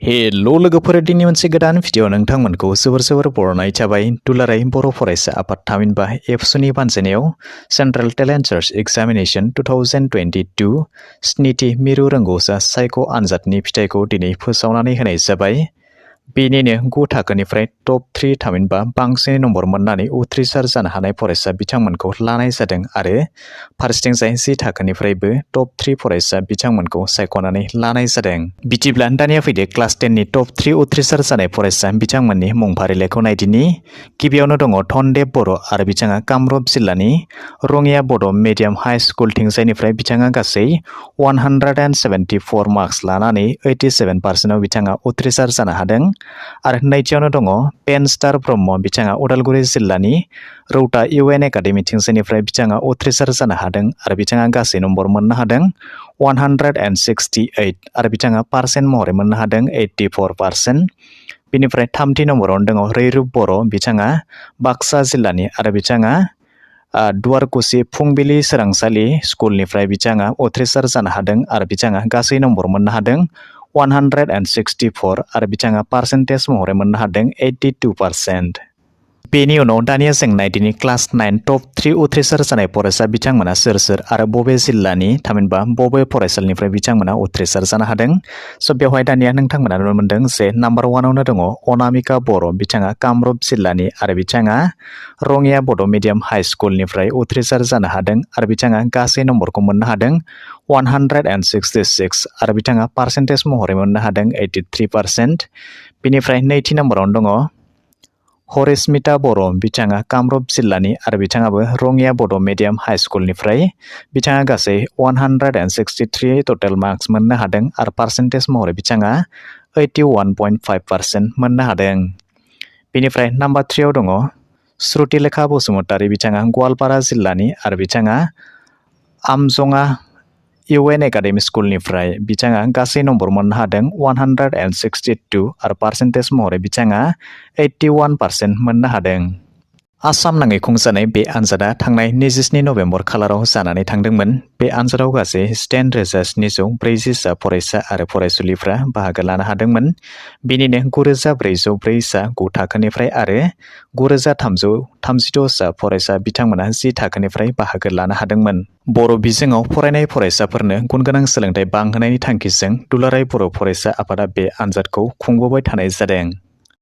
Hello लोगोफोर दिनै मोनसे गोदान भिडिअ नोंथांमोनखौ जोबोर बरायनाय थाबाय दुलाराय बर' फरायसा आफाद थामहिनबा एबसुनि बानजायनायाव सेन्ट्रेल टेलेन्ट सार्च एग्जामिनेशन 2022 स्निथि मिरु रोंगौसा सायख' आनजादनि फिथाइखौ दिनै फोसावनानै होनाय जाबाय। बेनिनो 9 थाखोनिफ्राय टप 3 थामहिनबा बांसिन नम्बर मोननानै उथ्रिसार जानो हानाय फरायसा बिथांमोनखौ लानाय जादों आरो फारसेथिंजाय 10 थाखोनिफ्रायबो टप 3 फरायसा बिथांमोनखौ सायख'नानै लानाय जादों। बिदिब्ला दानिया फैदो क्लास 10 नि टप 3 उथ्रिसार जानाय फरायसा बिथांमोननि मुं फारिलाइखौ नायदिनि। गिबियावनो दङ धनदेब बर' आरो बिथाङा कामरुप जिल्लानि रङिया बड' मिडियाम हाई स्कुल थिंजायनिफ्राय बिथाङा गासै 174 मार्क्स लानानै 87% आव बिथाङा उथ्रिसार जानो हादों। आरो नैथियावनो दङ पेनस्टार ब्रह्म बिथाङा उदालगुरि जिल्लानि रौता UN एकाडेमि थिंजायनिफ्राय बिथाङा उथ्रिसार जानो हादों आरो बिथाङा गासै नम्बर मोननो हादों 168 आरो बिथाङा पार्सेन्ट महरै मोननो हादों 84%। बिनिफ्राय थामथि नम्बरावनो दङ रैरुब बर' बिथाङा बाक्सा जिल्लानि आरो बिथाङा दुवारकुसि फुंबिलि सोरांसालि स्कुलनिफ्राय बिथाङा उथ्रिसार जानो हादों आरो बिथाङा गासै नम्बर मोननो हादों 164 आरो बिथाङा पार्सेन्टेज महरै मोननो हादों 82%। बेनि उनाव दानिया जों नायदिनि क्लास 9 टप 3 उथ्रिसार जानाय फरायसा बिथांमोना सोर सोर आरो बबे जिल्लानि थामहिनबा बबे फरायसालिनिफ्राय बिथांमोना उथ्रिसार जानो हादों। स' बेवहाय दानिया नोंथांमोना नुनो मोनदों जे नाम्बार 1आवनो दङ अनामिका बर' बिथाङा कामरुप जिल्लानि आरो बिथाङा रङिया बड' मिडियाम हाई स्कुलनिफ्राय उथ्रिसार जानो हादों आरो बिथाङा गासै नम्बरखौ मोननो हादों 166 आरो बिथाङा पार्सेन्टेज महरै मोननो हादों 83%। बिनिफ्राय नैथि नम्बरावनो दङ हरिस्मिता बर' बिथाङा कामरुप जिल्लानि आरो बिथाङाबो रङिया बड' मिडियाम हाई स्कुलनिफ्राय बिथाङा गासै 163 टटेल मार्क्स मोननो हादों आरो पार्सेन्टेज महरै बिथाङा 81.5% मोननो हादों। बिनिफ्राय नाम्बार 3आव दङ श्रुतिलेखा बसुमतारी बिथाङा गवालपारा जिल्लानि आरो बिथाङा आमजङा UN एकाडेमि स्कुलनिफ्राय बिथाङा गासै नम्बर मोननो हादों 162 आरो पार्सेन्टेज महरै बिथाङा 81% मोननो हादों। आसाम नाङै खुंजानाय बे आनजादा थांनाय 27 नभेम्बर खालाराव जानानै थांदोंमोन। बे आनजादाव गासै 10,740 फरायसा आरो फरायसुलिफ्रा बाहागो लानो हादोंमोन। बेनिनो 9,404 9 थाखोनिफ्राय आरो 9,336 फरायसा बिथांमोना 10 थाखोनिफ्राय बाहागो लानो हादोंमोन। बर' बिजोङाव फरायनाय फरायसाफोरनो गुनगोनां सोलोंथाइ बांहोनायनि थांखिजों दुलाराय बर' फरायसा आफादा बे आनजादखौ खुंबोबाय थानाय जादों।